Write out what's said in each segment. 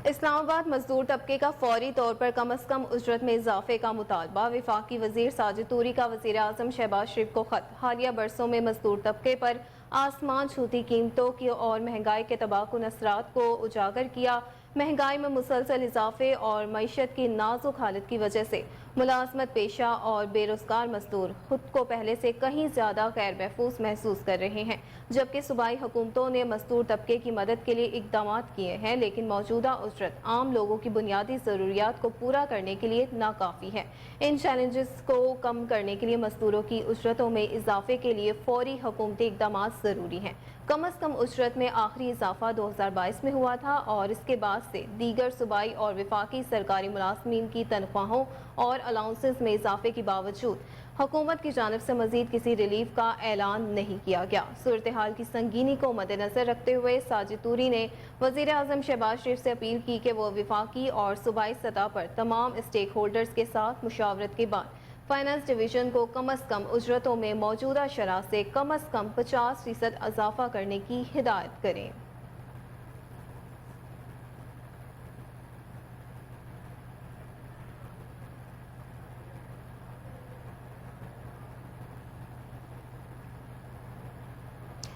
इस्लामाबाद मजदूर तबके का फौरी तौर पर कम अज कम उजरत में इजाफे का मुतालबा। वफाकी वजीर साजिद तूरी का वजीर आजम शहबाज शरीफ को खत। हालिया बरसों में मजदूर तबके पर आसमान छूती कीमतों की और महंगाई के तबाहकुन असरात को उजागर किया। महंगाई में मुसलसल इजाफे और मईशत की नाजुक हालत की वजह से मुलाजमत पेशा और बेरोजगार मजदूर खुद को पहले से कहीं ज्यादा गैर महफूज महसूस कर रहे हैं। जबकि सूबाई हुकूमतों ने मजदूर तबके की मदद के लिए इकदाम किए हैं, लेकिन मौजूदा उजरत आम लोगों की बुनियादी जरूरियात को पूरा करने के लिए नाकाफी है। इन चैलेंजेस को कम करने के लिए मजदूरों की उजरतों में इजाफे के लिए फौरी हुकूमती इकदाम जरूरी हैं। कम अज कम उजरत में आखिरी इजाफा 2022 में हुआ था और इसके बाद से दीगर सूबाई और विफाकी सरकारी मुलाजमीन की तनख्वाहों और अलाउंसेस में इजाफे के बावजूद हुकूमत की जानिब से मजीद किसी रिलीफ का ऐलान नहीं किया गया। सूरत हाल की संगीनी को मद्देनजर रखते हुए साजिद तूरी ने वजीर आजम शहबाज शरीफ से अपील की कि वो विफाकी और सूबाई सतह पर तमाम स्टेक होल्डर्स के साथ मुशावरत के बाद फाइनेंस डिवीजन को कम अज कम उजरतों में मौजूदा शरह से कम अज कम 50% इजाफा करने की हिदायत करें।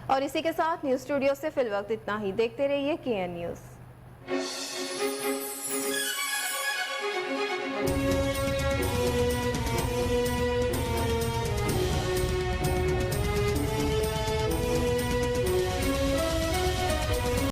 और इसी के साथ न्यूज स्टूडियो से फिल वक्त इतना ही। देखते रहिए KN न्यूज़।